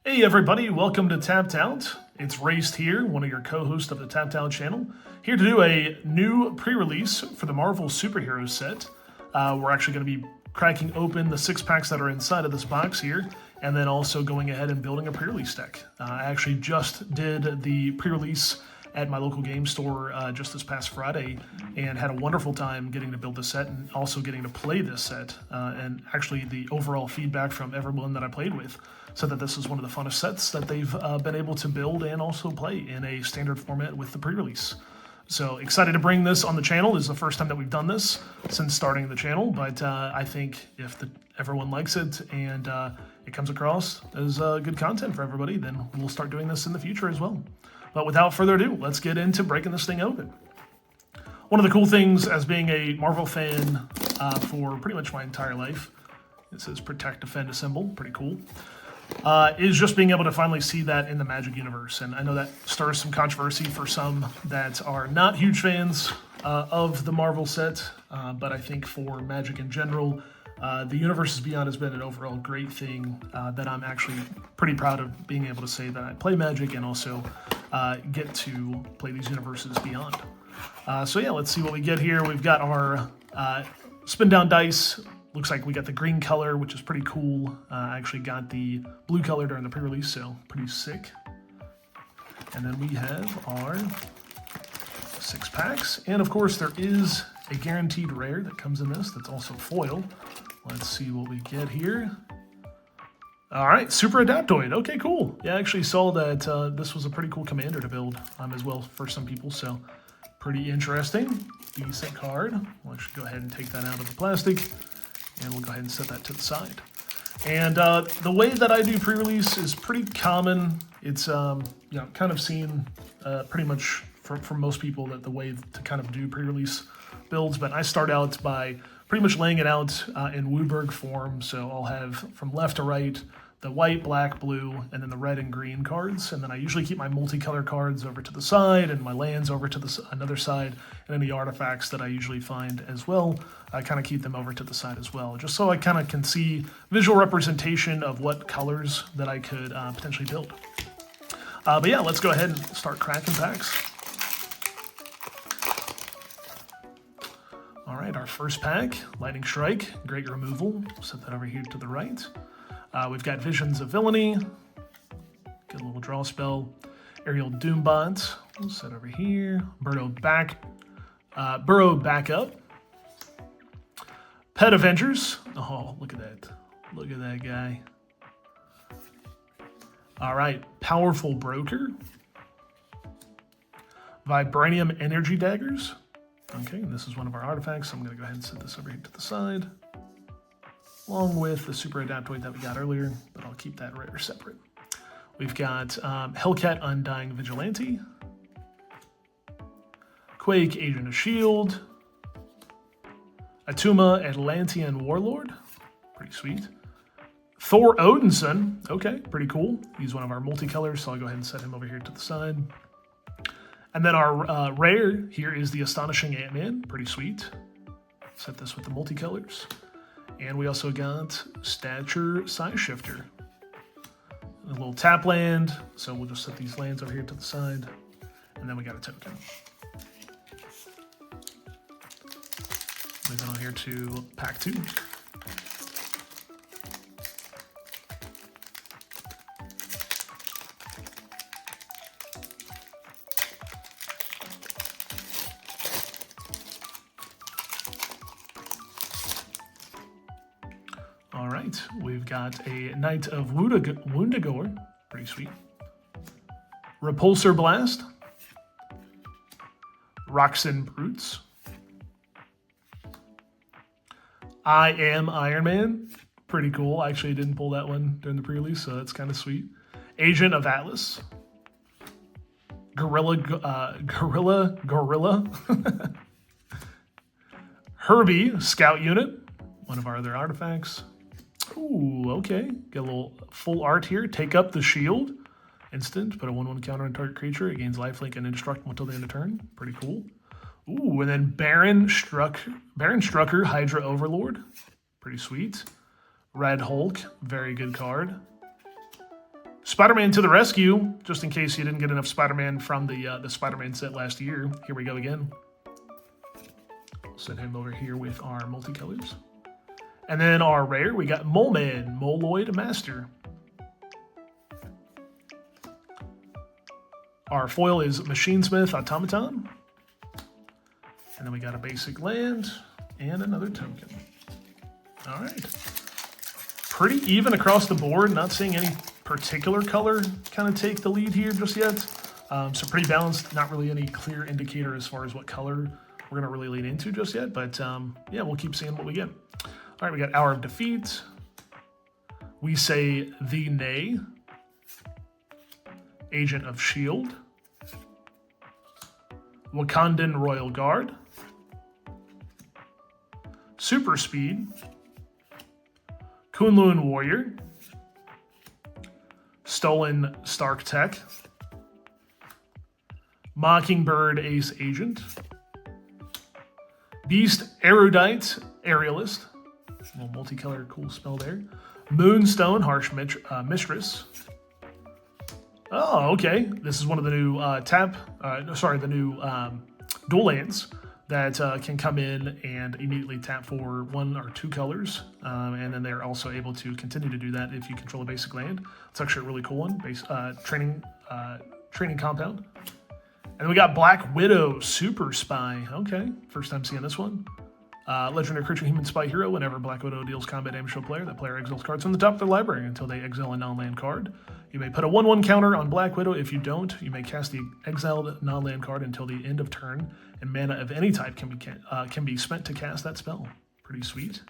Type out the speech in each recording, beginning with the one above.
Hey everybody, welcome to Tapped Out. It's Raced here, one of your co-hosts of the Tapped Out channel, here to do a new pre-release for the Marvel Superheroes set. We're actually going to be cracking open the 6-packs that are inside of this box here, and then also going ahead and building a pre-release deck. I actually just did the pre-release at my local game store just this past Friday and had a wonderful time getting to build this set and also getting to play this set. And actually the overall feedback from everyone that I played with said that this is one of the funnest sets that they've been able to build and also play in a standard format with the pre-release. So excited to bring this on the channel. This is the first time that we've done this since starting the channel, but I think if everyone likes it and it comes across as good content for everybody, then we'll start doing this in the future as well. But without further ado, let's get into breaking this thing open. One of the cool things as being a Marvel fan for pretty much my entire life, it says Protect, Defend, Assemble, pretty cool, is just being able to finally see that in the Magic universe. And I know that stirs some controversy for some that are not huge fans of the Marvel set, but I think for Magic in general, the Universes Beyond has been an overall great thing that I'm actually pretty proud of being able to say that I play Magic and also get to play these Universes Beyond. So yeah, let's see what we get here. We've got our spin down dice. Looks like we got the green color, which is pretty cool. I actually got the blue color during the pre-release, so pretty sick. And then we have our 6 packs. And of course, there is a guaranteed rare that comes in this that's also foil. Let's see what we get here. All right, Super Adaptoid. Okay, cool. Yeah, I actually saw that this was a pretty cool commander to build as well for some people, so pretty interesting. Decent card. We'll actually go ahead and take that out of the plastic, and we'll go ahead and set that to the side. And the way that I do pre-release is pretty common. It's kind of seen pretty much from most people that the way to kind of do pre-release builds, but I start out by pretty much laying it out in Wooburg form. So I'll have from left to right the white, black, blue, and then the red and green cards. And then I usually keep my multicolor cards over to the side and my lands over to another side, and any artifacts that I usually find as well, I kind of keep them over to the side as well, just so I kind of can see visual representation of what colors that I could potentially build. But yeah, let's go ahead and start cracking packs. All right, our first pack, Lightning Strike, Great Removal. Set that over here to the right. We've got Visions of Villainy. Get a little draw spell. Aerial Doombot. We'll set over here. Burrow Backup. Pet Avengers. Oh, look at that. Look at that guy. All right, Powerful Broker. Vibranium Energy Daggers. Okay, and this is one of our artifacts, so I'm going to go ahead and set this over here to the side, along with the Super Adaptoid that we got earlier, but I'll keep that rare separate. We've got Hellcat Undying Vigilante, Quake Agent of S.H.I.E.L.D., Atuma Atlantean Warlord, pretty sweet. Thor Odinson, okay, pretty cool. He's one of our multicolors, so I'll go ahead and set him over here to the side. And then our rare here is the Astonishing Ant-Man, pretty sweet. Set this with the multicolors. And we also got Stature Size Shifter. A little tap land, so we'll just set these lands over here to the side. And then we got a token. Moving on here to pack 2. All right, we've got a Knight of Woundagore, pretty sweet. Repulsor Blast. Roxin Brutes. I Am Iron Man, pretty cool. I actually didn't pull that one during the pre-release, so that's kind of sweet. Agent of Atlas. Gorilla. Herbie Scout Unit, one of our other artifacts. Ooh, okay. Get a little full art here. Take up the shield. Instant. Put a 1/1 counter on target creature. It gains lifelink and indestructible until the end of turn. Pretty cool. Ooh, and then Baron Strucker Hydra Overlord. Pretty sweet. Red Hulk. Very good card. Spider-Man to the rescue, just in case you didn't get enough Spider-Man from the Spider-Man set last year. Here we go again. Set him over here with our multicolors. And then our rare, we got Mole Man, Moloid Master. Our foil is Machinesmith Automaton. And then we got a basic land and another token. All right. Pretty even across the board. Not seeing any particular color kind of take the lead here just yet. So pretty balanced. Not really any clear indicator as far as what color we're going to really lean into just yet. But yeah, we'll keep seeing what we get. All right, we got Hour of Defeat. We say The Nay. Agent of S.H.I.E.L.D. Wakandan Royal Guard. Super Speed. Kunlun Warrior. Stolen Stark Tech. Mockingbird Ace Agent. Beast Erudite Aerialist. A little multicolor cool spell there. Moonstone Harsh Mistress. Oh, okay. This is one of the new the new dual lands that can come in and immediately tap for 1 or 2 colors. And then they're also able to continue to do that if you control a basic land. It's actually a really cool one. Training compound. And then we got Black Widow Super Spy. Okay, first time seeing this one. Legendary creature, human spy hero. Whenever Black Widow deals combat damage to a player, that player exiles cards from the top of their library until they exile a non-land card. You may put a 1/1 counter on Black Widow. If you don't, you may cast the exiled non-land card until the end of turn, and mana of any type can be spent to cast that spell. Pretty sweet.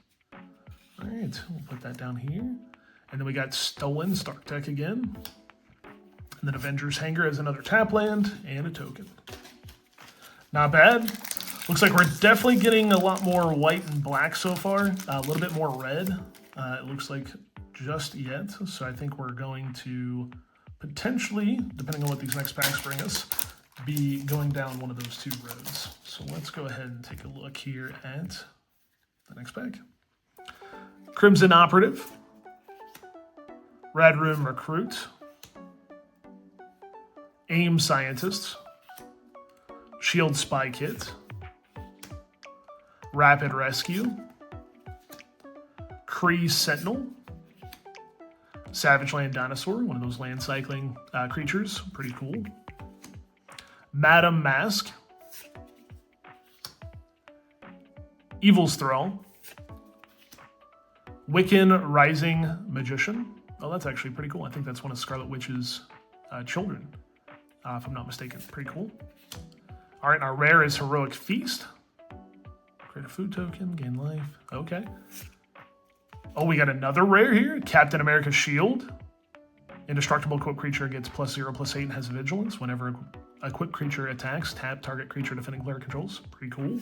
All right, we'll put that down here. And then we got Stolen Stark Tech again. And then Avengers Hangar as another tap land and a token. Not bad. Looks like we're definitely getting a lot more white and black so far. A little bit more red, it looks like just yet. So I think we're going to potentially, depending on what these next packs bring us, be going down one of those 2 roads. So let's go ahead and take a look here at the next pack. Crimson Operative. Red Room Recruit. AIM Scientist. Shield Spy Kit. Rapid Rescue. Kree Sentinel. Savage Land Dinosaur, one of those land cycling creatures. Pretty cool. Madam Mask. Evil's Thrall. Wiccan Rising Magician. Oh, that's actually pretty cool. I think that's one of Scarlet Witch's children, if I'm not mistaken. Pretty cool. All right, our rare is Heroic Feast. Create a food token, gain life. Okay. Oh, we got another rare here. Captain America's Shield. Indestructible equipped creature gets +0/+8 and has vigilance. Whenever a equipped creature attacks, tap target creature defending player controls. Pretty cool.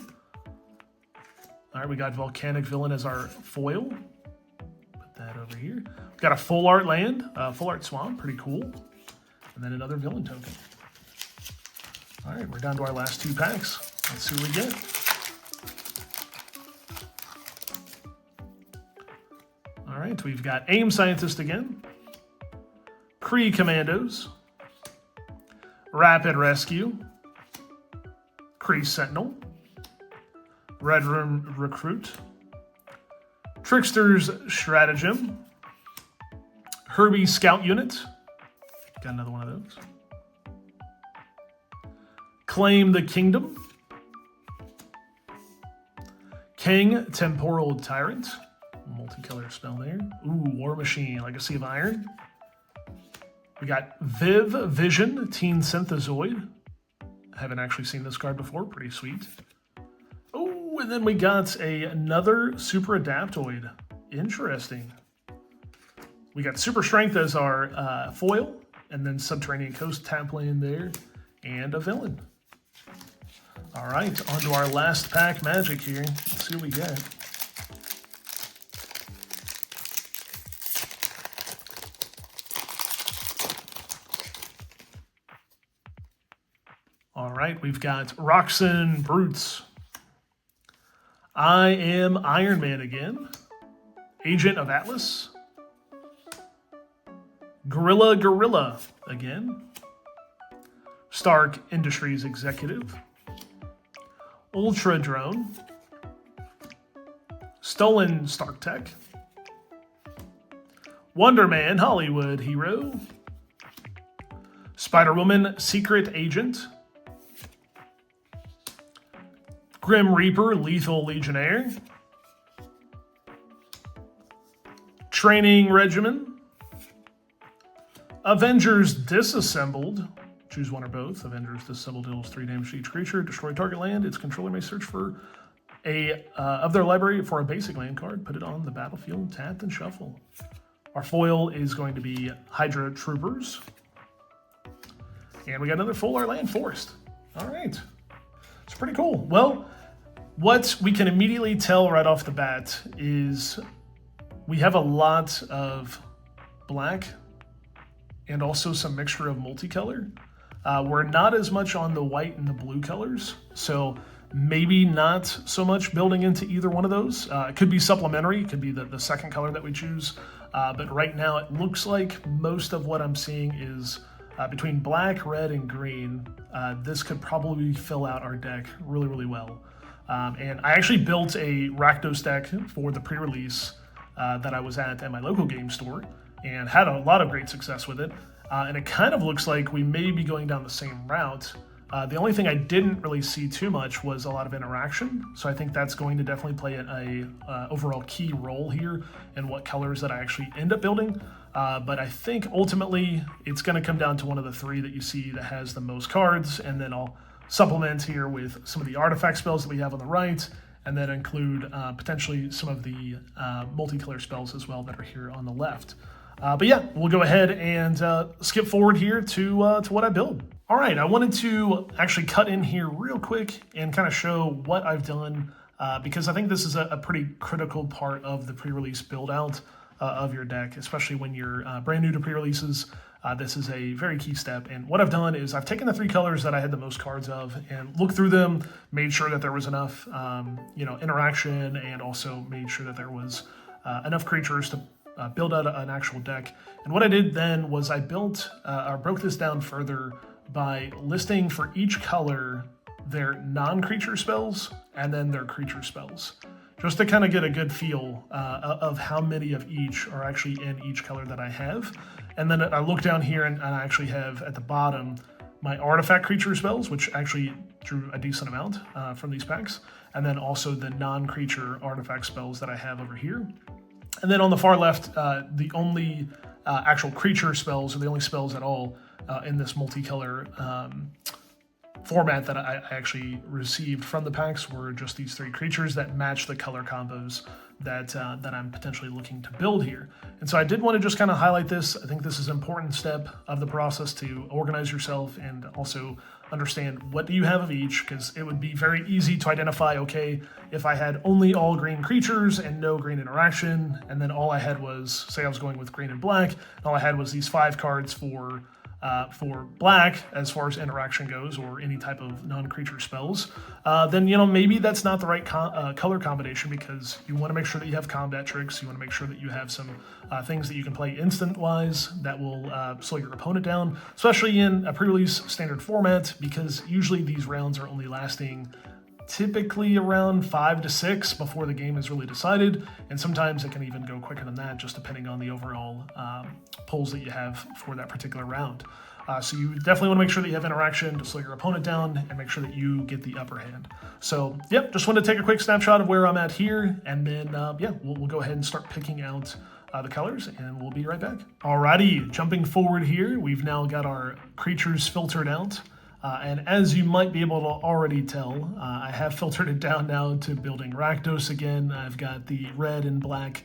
All right, we got Volcanic Villain as our foil. Put that over here. We've got a full art land, full art swamp. Pretty cool. And then another villain token. All right, we're down to our last 2 packs. Let's see what we get. All right, we've got AIM Scientist again, Kree Commandos, Rapid Rescue, Kree Sentinel, Red Room Recruit, Trickster's Stratagem, Herbie Scout Unit, got another one of those, Claim the Kingdom, King Temporal Tyrant, multicolor spell there. Ooh, War Machine, Legacy of Iron. We got Viv Vision, Teen Synthezoid. Haven't actually seen this card before, pretty sweet. Oh, and then we got another Super Adaptoid. Interesting. We got Super Strength as our foil, and then Subterranean Coast tap land there, and a villain. All right, on to our last pack magic here. Let's see what we get. All right, we've got Roxanne Brutes. I Am Iron Man again. Agent of Atlas. Gorilla again. Stark Industries Executive. Ultra Drone. Stolen Stark Tech. Wonder Man Hollywood Hero. Spider-Woman Secret Agent. Grim Reaper Lethal Legionnaire. Training Regimen. Avengers Disassembled. Choose one or both. Avengers Disassembled deals 3 damage to each creature. Destroy target land. Its controller may search for of their library for a basic land card. Put it on the battlefield, tapped, and shuffle. Our foil is going to be Hydra Troopers. And we got another full art land forest. All right. It's pretty cool. Well, what we can immediately tell right off the bat is we have a lot of black and also some mixture of multicolor. We're not as much on the white and the blue colors, so maybe not so much building into either one of those. It could be supplementary, it could be the second color that we choose, but right now it looks like most of what I'm seeing is between black, red, and green. This could probably fill out our deck really, really well. And I actually built a Rakdos deck for the pre-release that I was at my local game store and had a lot of great success with it. And it kind of looks like we may be going down the same route. The only thing I didn't really see too much was a lot of interaction. So I think that's going to definitely play a overall key role here in what colors that I actually end up building. But I think ultimately it's going to come down to one of the 3 that you see that has the most cards. And then I'll supplement here with some of the artifact spells that we have on the right, and then include potentially some of the multicolor spells as well that are here on the left. But yeah, we'll go ahead and skip forward here to what I build. All right, I wanted to actually cut in here real quick and kind of show what I've done because I think this is a pretty critical part of the pre-release build out of your deck, especially when you're brand new to pre-releases. This is a very key step. And what I've done is I've taken the 3 colors that I had the most cards of and looked through them, made sure that there was enough interaction, and also made sure that there was enough creatures to build out an actual deck. And what I did then was I broke this down further by listing for each color their non-creature spells and then their creature spells, just to kind of get a good feel of how many of each are actually in each color that I have. And then I look down here and I actually have at the bottom my artifact creature spells, which actually drew a decent amount from these packs, and then also the non-creature artifact spells that I have over here. And then on the far left, the only actual creature spells, or the only spells at all in this multicolor format that I actually received from the packs were just these 3 creatures that match the color combos that I'm potentially looking to build here. And so I did want to just kind of highlight this. I think this is an important step of the process to organize yourself and also understand what do you have of each, because it would be very easy to identify, okay, if I had only all green creatures and no green interaction, and then all I had was, say I was going with green and black, and all I had was these 5 cards for black as far as interaction goes, or any type of non-creature spells, then maybe that's not the right color combination, because you want to make sure that you have combat tricks. You want to make sure that you have some things that you can play instant-wise that will slow your opponent down, especially in a pre-release standard format, because usually these rounds are only lasting typically around 5 to 6 before the game is really decided, and sometimes it can even go quicker than that, just depending on the overall polls that you have for that particular round. So you definitely want to make sure that you have interaction to slow your opponent down and make sure that you get the upper hand. So yep, just wanted to take a quick snapshot of where I'm at here, and then we'll go ahead and start picking out the colors, and we'll be right back. Alrighty, jumping forward here, we've now got our creatures filtered out. And as you might be able to already tell, I have filtered it down now to building Rakdos again. I've got the red and black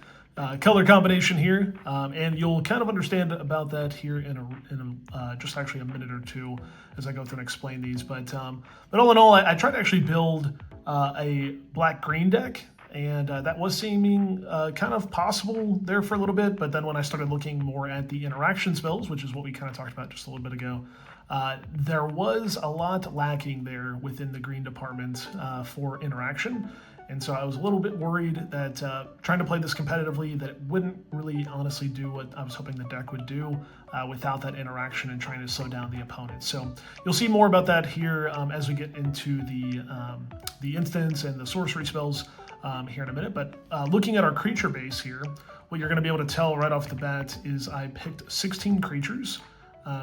color combination here, and you'll kind of understand about that here in just actually a minute or two as I go through and explain these. But all in all, I tried to actually build a black-green deck, and that was seeming kind of possible there for a little bit, but then when I started looking more at the interaction spells, which is what we kind of talked about just a little bit ago, there was a lot lacking there within the green department for interaction. And so I was a little bit worried that trying to play this competitively, that it wouldn't really honestly do what I was hoping the deck would do without that interaction and trying to slow down the opponent. So you'll see more about that here as we get into the instants and the sorcery spells here in a minute. But looking at our creature base here, what you're going to be able to tell right off the bat is I picked 16 creatures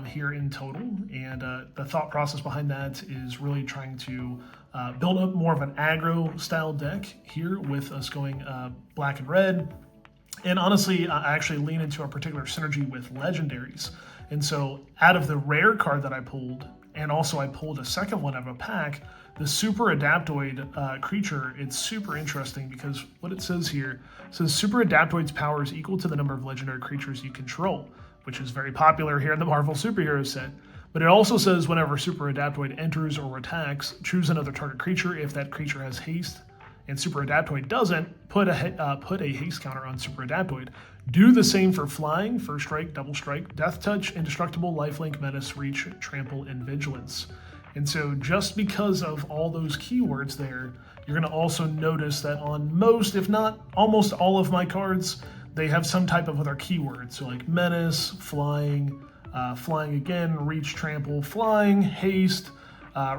here in total, and the thought process behind that is really trying to build up more of an aggro style deck here with us going black and red. And honestly, I actually lean into a particular synergy with legendaries. And so out of the rare card that I pulled, and also I pulled a second one out of a pack, the Super Adaptoid creature, it's super interesting because what it says here says Super Adaptoid's power is equal to the number of legendary creatures you control, which is very popular here in the Marvel superhero set. But it also says whenever Super Adaptoid enters or attacks, choose another target creature if that creature has haste, and Super Adaptoid doesn't, put a haste counter on Super Adaptoid. Do the same for flying, first strike, double strike, death touch, indestructible, lifelink, menace, reach, trample, and vigilance. And so just because of all those keywords there, you're going to also notice that on most, if not almost all of my cards, they have some type of other keyword. So like menace, flying, flying again, reach, trample, flying, haste,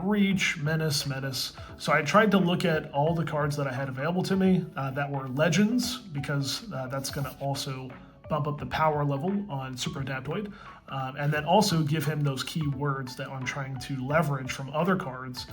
reach, menace, menace. So I tried to look at all the cards that I had available to me that were legends, because that's going to also bump up the power level on Super Adaptoid, and then also give him those key words that I'm trying to leverage from other cards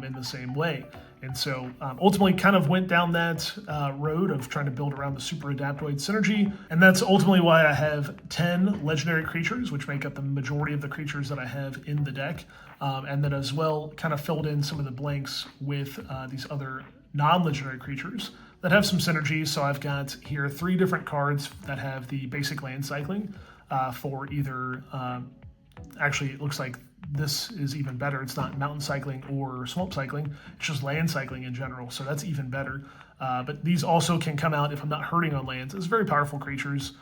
in the same way. And so ultimately kind of went down that road of trying to build around the Super Adaptoid synergy, and that's ultimately why I have 10 legendary creatures, which make up the majority of the creatures that I have in the deck, and then as well kind of filled in some of the blanks with these other non-legendary creatures that have some synergy. So I've got here 3 different cards that have the basic land cycling for either, actually it looks like this is even better. It's not mountain cycling or swamp cycling, it's just land cycling in general. So that's even better. But these also can come out if I'm not hurting on lands. It's very powerful creatures.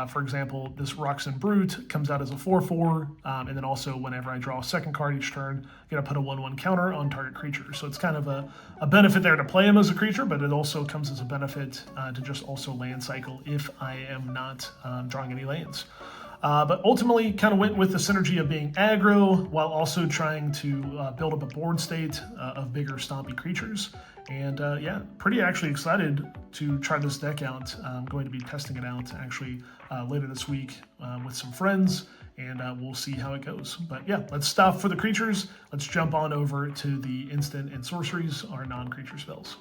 For example, this Roxen Brute comes out as a 4/4, and then also whenever I draw a second card each turn, I'm going to put a 1/1 counter on target creature. So it's kind of a benefit there to play him as a creature, but it also comes as a benefit to just also land cycle if I am not drawing any lands. But ultimately kind of went with the synergy of being aggro while also trying to build up a board state of bigger stompy creatures. And yeah, pretty actually excited to try this deck out. I'm going to be testing it out actually later this week with some friends, and we'll see how it goes. But yeah, let's stop for the creatures. Let's jump on over to the instant and sorceries, our non-creature spells.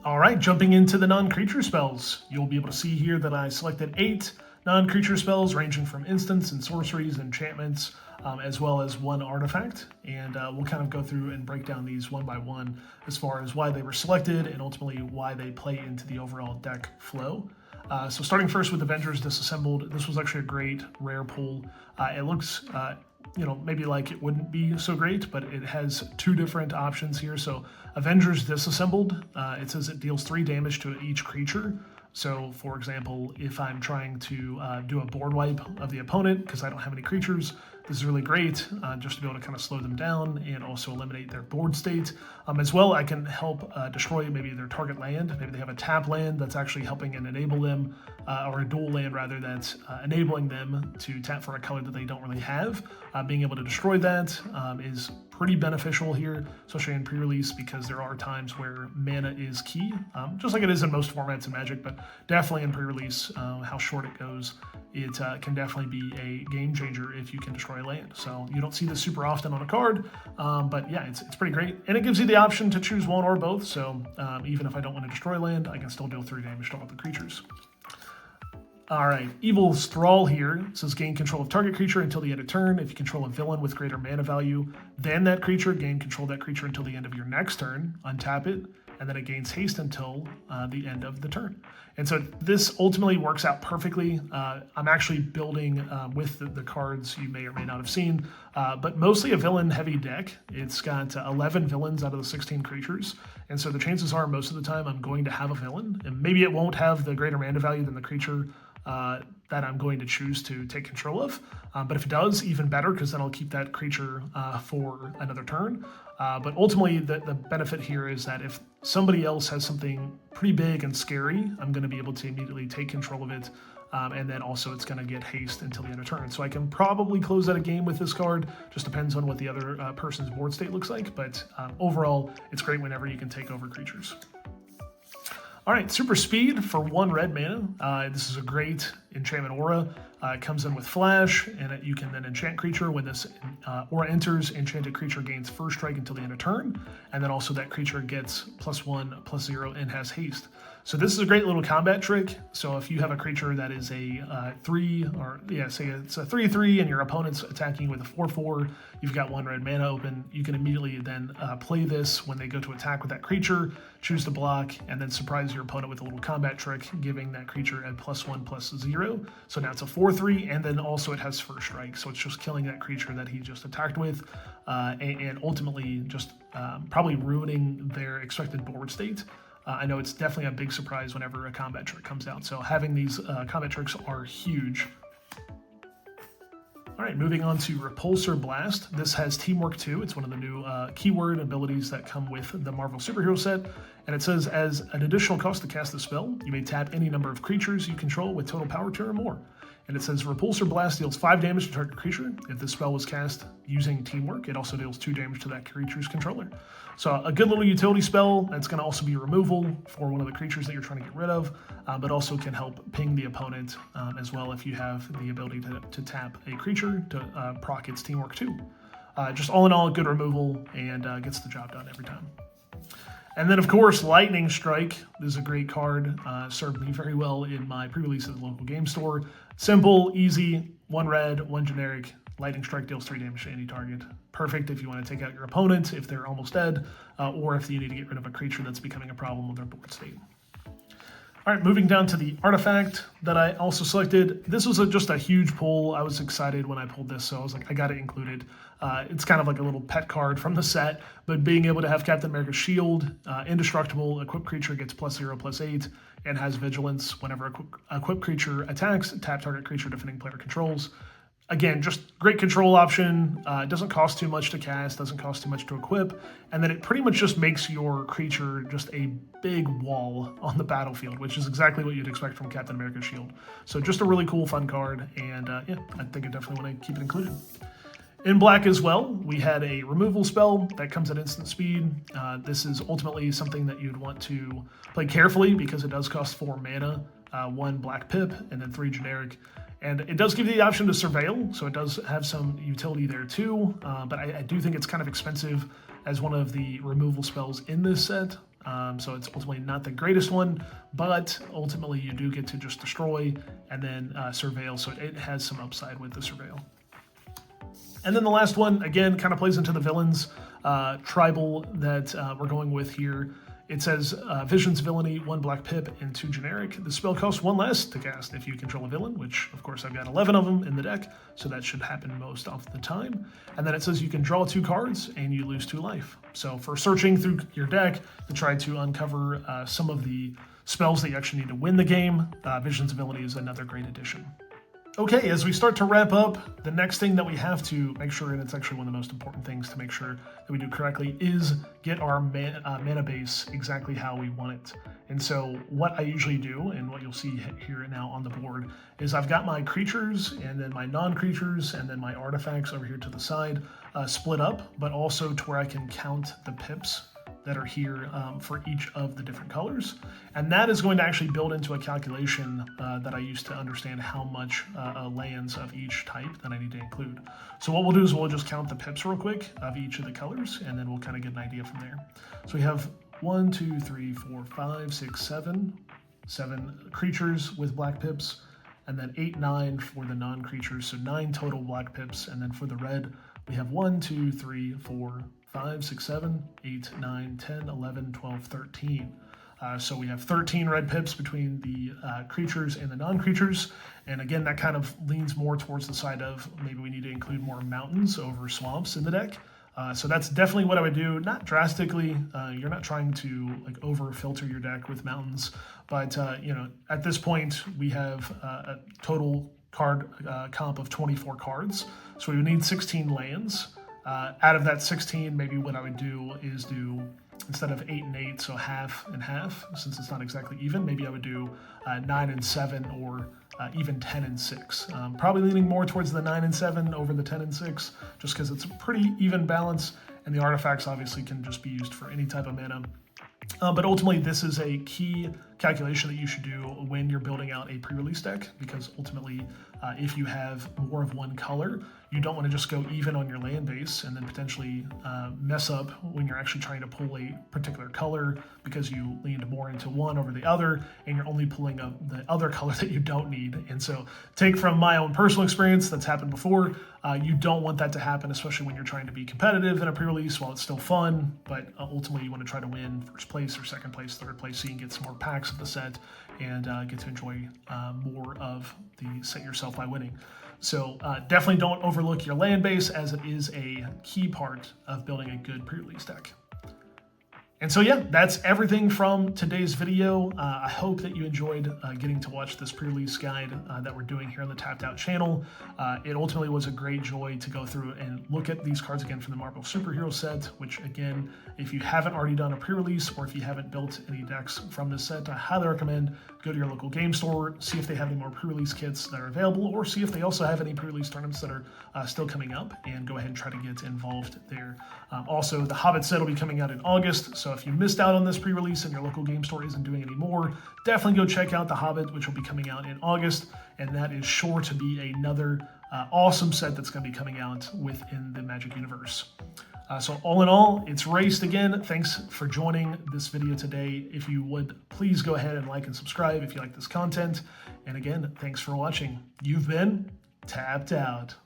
All right, jumping into the non-creature spells, you'll be able to see here that I selected 8 non-creature spells ranging from instants and sorceries, enchantments, as well as 1 artifact. And we'll kind of go through and break down these one by one as far as why they were selected and ultimately why they play into the overall deck flow. So starting first with Avengers Disassembled, this was actually a great rare pull. It looks, maybe like it wouldn't be so great, but it has 2 different options here. So Avengers Disassembled, it says it deals 3 damage to each creature. So, for example, if I'm trying to do a board wipe of the opponent because I don't have any creatures, this is really great just to be able to kind of slow them down and also eliminate their board state. As well, I can help destroy maybe their target land. Maybe they have a tap land that's actually helping and enable them, or a dual land rather, that's enabling them to tap for a color that they don't really have. Being able to destroy that is pretty beneficial here, especially in pre-release, because there are times where mana is key, just like it is in most formats in Magic, but definitely in pre-release, how short it goes, it can definitely be a game changer if you can destroy land. So you don't see this super often on a card, but yeah, it's pretty great. And it gives you the option to choose one or both, so even if I don't want to destroy land, I can still deal 3 damage to all the creatures. All right, Evil's Thrall here says gain control of target creature until the end of turn. If you control a villain with greater mana value than that creature, gain control of that creature until the end of your next turn. Untap it, and then it gains haste until the end of the turn. And so this ultimately works out perfectly. I'm actually building with the cards you may or may not have seen, but mostly a villain-heavy deck. It's got 11 villains out of the 16 creatures, and so the chances are most of the time I'm going to have a villain, and maybe it won't have the greater mana value than the creature that I'm going to choose to take control of. But if it does, even better, because then I'll keep that creature for another turn. But ultimately, the benefit here is that if somebody else has something pretty big and scary, I'm going to be able to immediately take control of it. And then also it's going to get haste until the end of turn. So I can probably close out a game with this card. Just depends on what the other person's board state looks like. But overall, it's great whenever you can take over creatures. All right, Super Speed for 1 red mana. This is a great enchantment aura. It comes in with Flash, and you can then enchant creature. When this aura enters, enchanted creature gains first strike until the end of turn, and then also that creature gets +1/+0 and has haste. So this is a great little combat trick. So if you have a creature that is a 3, or yeah, say it's a 3/3, and your opponent's attacking with a 4/4, you've got 1 red mana open, you can immediately then play this when they go to attack with that creature, choose to block, and then surprise your opponent with a little combat trick, giving that creature a +1/+0. So now it's a 4/3, and then also it has first strike. So it's just killing that creature that he just attacked with, and ultimately just probably ruining their expected board state. I know it's definitely a big surprise whenever a combat trick comes out. So having these combat tricks are huge. All right, moving on to Repulsor Blast. This has Teamwork 2. It's one of the new keyword abilities that come with the Marvel Superhero set. And it says, as an additional cost to cast the spell, you may tap any number of creatures you control with total power 2 or more. And it says Repulsor Blast deals 5 damage to target creature. If this spell was cast using Teamwork, it also deals 2 damage to that creature's controller. So a good little utility spell that's going to also be removal for one of the creatures that you're trying to get rid of, but also can help ping the opponent as well if you have the ability to tap a creature to proc its Teamwork 2. Just all in all, good removal and gets the job done every time. And then, of course, Lightning Strike. This is a great card. Served me very well in my pre-release at the local game store. Simple, easy, 1 red, 1 generic. Lightning Strike deals 3 damage to any target. Perfect if you want to take out your opponent if they're almost dead, or if you need to get rid of a creature that's becoming a problem with their board state. All right, moving down to the artifact that I also selected. This was just a huge pull. I was excited when I pulled this, so I was like, I got it included. It's kind of like a little pet card from the set, but being able to have Captain America's shield, indestructible, equipped creature gets +0/+8, and has vigilance whenever equipped creature attacks, tap target creature defending player controls. Again, just great control option. It doesn't cost too much to cast, doesn't cost too much to equip, and then it pretty much just makes your creature just a big wall on the battlefield, which is exactly what you'd expect from Captain America's shield. So just a really cool, fun card, and yeah, I think I definitely want to keep it included. In black as well, we had a removal spell that comes at instant speed. This is ultimately something that you'd want to play carefully because it does cost 4 mana, 1 black pip, and then 3 generic. And it does give you the option to surveil, so it does have some utility there too, but I do think it's kind of expensive as one of the removal spells in this set, so it's ultimately not the greatest one, but ultimately you do get to just destroy and then surveil, so it has some upside with the surveil. And then the last one, again, kind of plays into the villains tribal that we're going with here. It says Vision's Villainy, 1 black pip, and 2 generic. The spell costs 1 less to cast if you control a villain, which of course I've got 11 of them in the deck, so that should happen most of the time. And then it says you can draw 2 cards and you lose 2 life. So for searching through your deck to try to uncover some of the spells that you actually need to win the game, Vision's Villainy is another great addition. Okay, as we start to wrap up, the next thing that we have to make sure, and it's actually one of the most important things to make sure that we do correctly, is get our mana base exactly how we want it. And so what I usually do, and what you'll see here now on the board, is I've got my creatures, and then my non-creatures, and then my artifacts over here to the side, split up, but also to where I can count the pips that are here for each of the different colors. And that is going to actually build into a calculation that I use to understand how much lands of each type that I need to include. So what we'll do is we'll just count the pips real quick of each of the colors, and then we'll kind of get an idea from there. So we have 1, 2, 3, 4, 5, 6, 7 creatures with black pips, and then 8, 9 for the non-creatures, so 9 total black pips. And then for the red, we have 1, 2, 3, 4, 5, 6, 7, 8, 9, 10, 11, 12, 13. So we have 13 red pips between the creatures and the non-creatures. And again, that kind of leans more towards the side of maybe we need to include more mountains over swamps in the deck. So that's definitely what I would do. Not drastically. You're not trying to like over filter your deck with mountains, but you know, at this point we have a total card comp of 24 cards. So we would need 16 lands. Out of that 16, maybe what I would do is do, instead of 8 and 8, so half and half, since it's not exactly even, maybe I would do 9 and 7 or even 10 and 6. Probably leaning more towards the 9 and 7 over the 10 and 6, just because it's a pretty even balance, and the artifacts obviously can just be used for any type of mana. But ultimately, this is a key calculation that you should do when you're building out a pre-release deck, because ultimately, if you have more of one color, you don't want to just go even on your land base and then potentially mess up when you're actually trying to pull a particular color because you leaned more into one over the other and you're only pulling up the other color that you don't need. And so take from my own personal experience, that's happened before. You don't want that to happen, especially when you're trying to be competitive in a pre-release while it's still fun, but ultimately you want to try to win first place or second place, third place, so you can get some more packs of the set and get to enjoy more of the set yourself by winning. So definitely don't overlook your land base, as it is a key part of building a good pre-release deck. And so yeah, that's everything from today's video. I hope that you enjoyed getting to watch this pre-release guide that we're doing here on the Tapped Out channel. It ultimately was a great joy to go through and look at these cards again from the Marvel Superhero set, which again, if you haven't already done a pre-release or if you haven't built any decks from this set, I highly recommend go to your local game store, see if they have any more pre-release kits that are available, or see if they also have any pre-release tournaments that are still coming up, and go ahead and try to get involved there. Also, the Hobbit set will be coming out in August, so if you missed out on this pre-release and your local game store isn't doing any more, definitely go check out the Hobbit, which will be coming out in August, and that is sure to be another awesome set that's going to be coming out within the Magic universe. So all in all, it's raced again. Thanks for joining this video today. If you would, please go ahead and like and subscribe if you like this content. And again, thanks for watching. You've been Tapped Out.